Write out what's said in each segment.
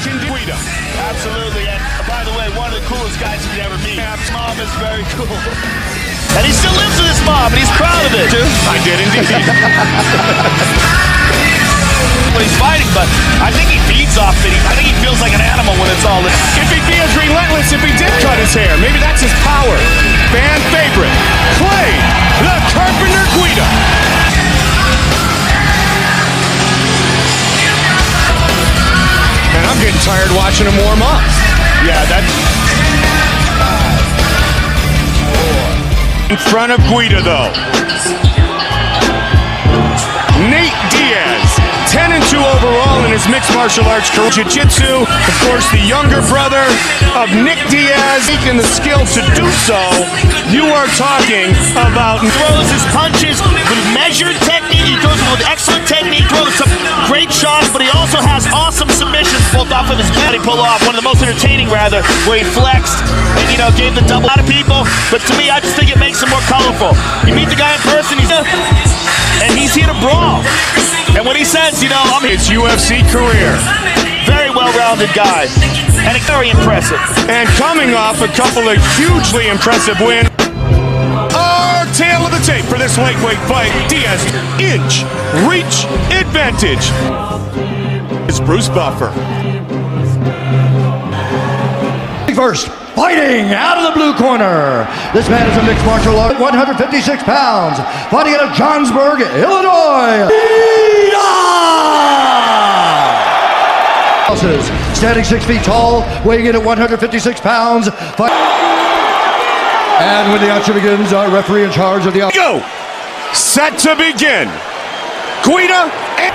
can do Guida. Absolutely, and by the way, one of the coolest guys you could ever meet. His mom is very cool. And he still lives with his mom, and he's proud of it, too. I did indeed. When he's fighting, but I think he feeds off it. I think he feels like an animal when it's all in. If he'd be as relentless if he did cut his hair, maybe that's his power. Fan favorite, Clay, the Carpenter Guida. And I'm getting tired watching him warm up. Yeah, that's... In front of Guida, though. Nate Diaz, 10-2 overall in his mixed martial arts career. Jiu-jitsu, of course, the younger brother of Nick Diaz, taking the skill to do so. You are talking about... He throws his punches with measured technique. He throws them with excellent technique. Throws some great shots, but he also has awesome submissions pulled off of his back. He pulled off one of the most entertaining, rather, where he flexed and, you know, gave the double. A lot of people, but to me, I just think it makes him more colorful. You meet the guy in person, and he's here to brawl. And when he says, you know, His UFC career. very well-rounded guy, and it's very impressive. And coming off a couple of hugely impressive wins. Our tail of the tape for this lightweight fight. Diaz, inch, reach, advantage. It's Bruce Buffer. First, fighting out of the blue corner. This man is a mixed martial art, 156 pounds, fighting out of Johnsburg, Illinois. Guida! Standing 6 feet tall, weighing in at 156 pounds. And when the action begins, our referee in charge of the... Go! Set to begin. Guida and...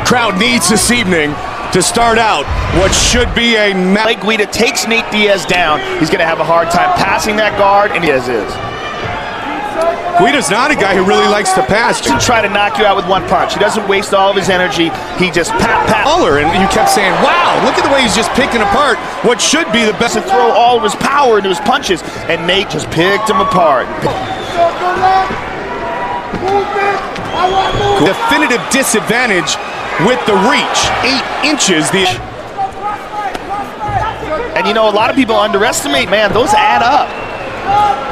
Crowd needs this evening to start out what should be a Like Guida takes Nate Diaz down, he's going to have a hard time passing that guard, and Diaz is. Guida's not a guy who really likes to pass. He doesn't try to knock you out with one punch. He doesn't waste all of his energy. He just pat. And you kept saying, wow, look at the way he's just picking apart what should be the best. To throw all of his power into his punches, and Nate just picked him apart. Definitive disadvantage with the reach, 8 inches. And you know, a lot of people underestimate, man, those add up.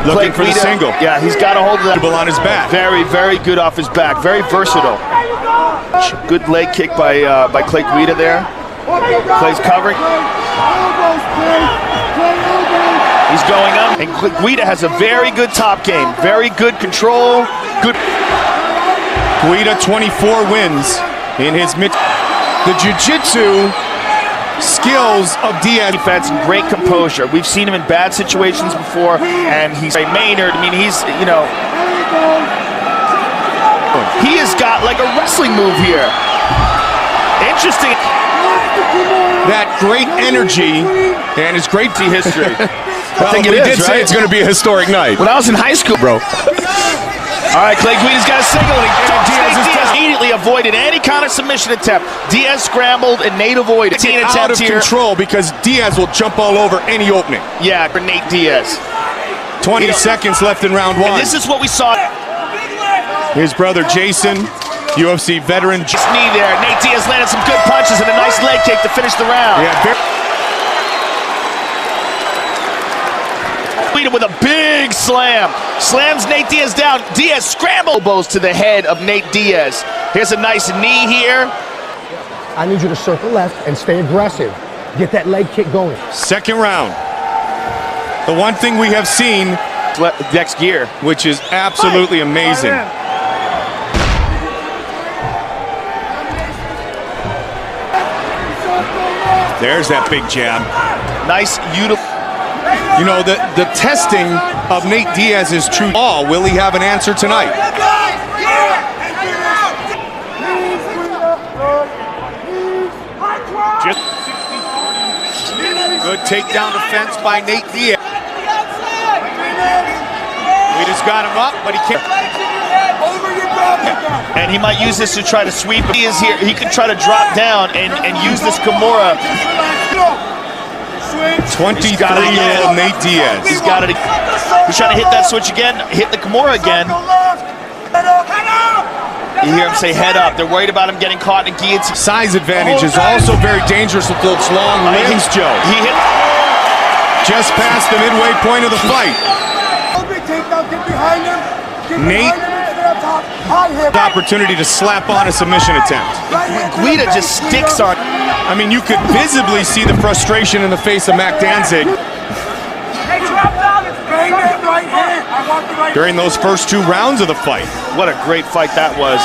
Looking for the single. Yeah, he's got a hold of that. On his back. Very, very good off his back. Very versatile. Good leg kick by Clay Guida there. Clay's covering. He's going up. And Guida has a very good top game. Very good control. Good. Guida 24 wins in his mid. The jiu-jitsu skills of Diaz. Defense and great composure. We've seen him in bad situations before, and he's a Maynard. I mean, he's, you know, he has got like a wrestling move here. Interesting. That great energy and his great history. Well, I think we it did is, say right? it's going to be a historic night. When I was in high school, bro. All right, Clay Guida's got a single. Diaz immediately avoided any kind of submission attempt. Diaz scrambled and Nate avoided. Out of control because Diaz will jump all over any opening. Yeah, for Nate Diaz. 20 seconds left in round 1. And this is what we saw. His brother Jason, UFC veteran. Just knee there. Nate Diaz landed some good punches and a nice leg kick to finish the round. Yeah, with a big slam. Slams Nate Diaz down. Diaz scramble elbows to the head of Nate Diaz. Here's a nice knee here. I need you to circle left and stay aggressive. Get that leg kick going. second round. The one thing we have seen next gear, which is absolutely amazing. There's that big jab. Nice, beautiful. You know, the testing of Nate Diaz's true ball. Will he have an answer tonight? Good takedown defense by Nate Diaz. We just got him up, but he can't. And he might use this to try to sweep. He is here. He could try to drop down and use this Kimura. 23-year-old Nate Diaz. He's got it. He's trying to hit that switch again. Hit the Kimura again. You hear him say head up. They're worried about him getting caught in a guillotine. Size advantage is also very dangerous with those long limbs, Joe. He hit Just past the midway point of the fight. Nate, the opportunity to slap on a submission attempt. Guida just sticks on. I mean, you could visibly see the frustration in the face of Mac Danzig during those first 2 rounds of the fight. What a great fight that was.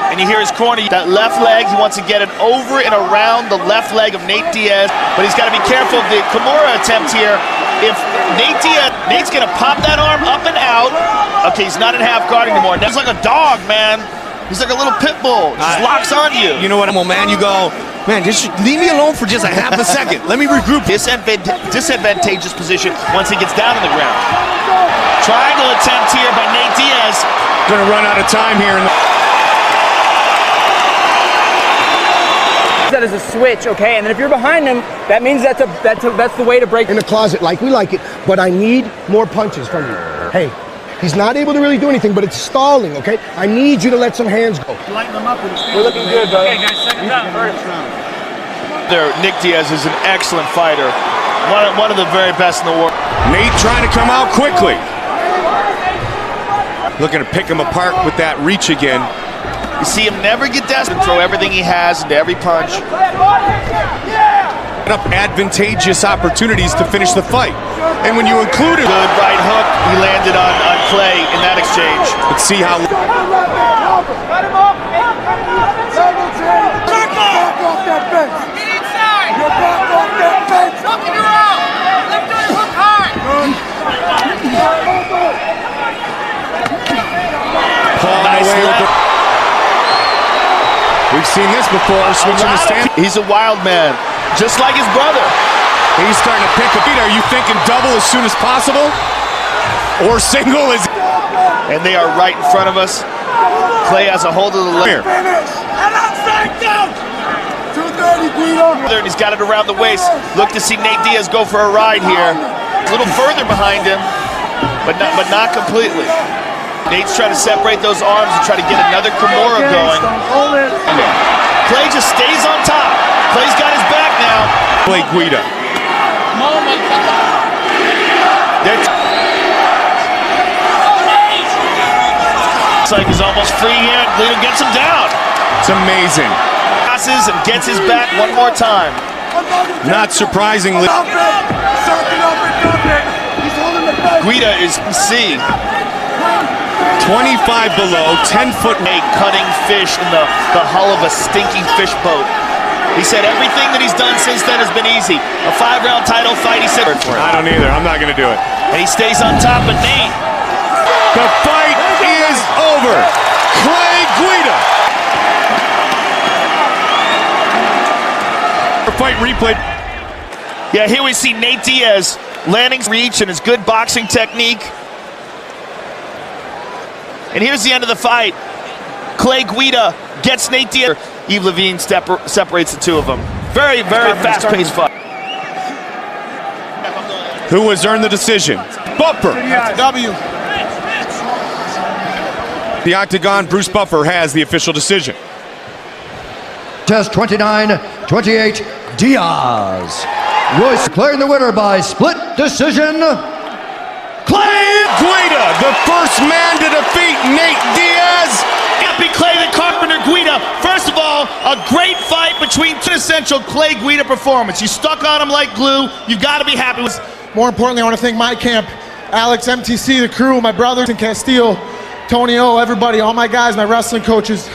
And you hear his corner, that left leg, he wants to get it over and around the left leg of Nate Diaz, but he's got to be careful of the Kimura attempt here. If Nate's gonna pop that arm up and out. Okay, he's not in half guard anymore. That's like a dog, man. He's like a little pit bull, just locks on you. You know what, well, man, you go, man, just leave me alone for just a half a second. Let me regroup. Disadvantageous position once he gets down on the ground. Triangle attempt here by Nate Diaz. Gonna run out of time here. That is a switch, okay? And then if you're behind him, that means that's the way to break. In the closet like we like it, but I need more punches from you. Hey, he's not able to really do anything, but it's stalling, okay? I need you to let some hands go. We're looking good, brother. Okay, guys, second round, first. Nick Diaz is an excellent fighter. One of the very best in the world. Nate trying to come out quickly. Looking to pick him apart with that reach again. You see him never get desperate, throw everything he has into every punch. Up advantageous opportunities to finish the fight. And when you include it, good right hook he landed on Clay in that exchange. let's see how. Nice left. We've seen this before, switching the stand. He's a wild man, just like his brother. He's starting to pick a beat. Are you thinking double as soon as possible? Or single is... And they are right in front of us. Clay has a hold of the leg. And he's got it around the waist. Look to see Nate Diaz go for a ride here. A little further behind him, but not completely. Nate's trying to separate those arms and try to get another Kimura going. Clay just stays on top. Clay's got his back now. Clay Guida. Looks like he's almost free here, and Guida gets him down. It's amazing. Passes and gets his back one more time. Not surprisingly. Guida is C. 25 below, 10-foot. Cutting fish in the hull of a stinking fish boat. He said everything that he's done since then has been easy. A 5-round title fight, he said. I don't either. I'm not going to do it. And he stays on top of Nate. The fight is over. Clay Guida. Fight replay. Yeah, here we see Nate Diaz landing reach and his good boxing technique. And here's the end of the fight. Clay Guida gets Nate Diaz. Yves Levine separates the two of them. Very, very fast-paced fight. Who has earned the decision? Buffer. W. The Octagon, Bruce Buffer has the official decision. Test 29-28, Diaz. Royce declaring the winner by split decision. Clay Guida, the first man to defeat Nate Diaz. Happy Clay the Carpenter Guida. First of all, a great fight between quintessential Clay Guida performance. You stuck on him like glue. You got to be happy with. More importantly, I want to thank my camp, Alex, MTC, the crew, my brothers in Castile, Tony O, everybody, all my guys, my wrestling coaches.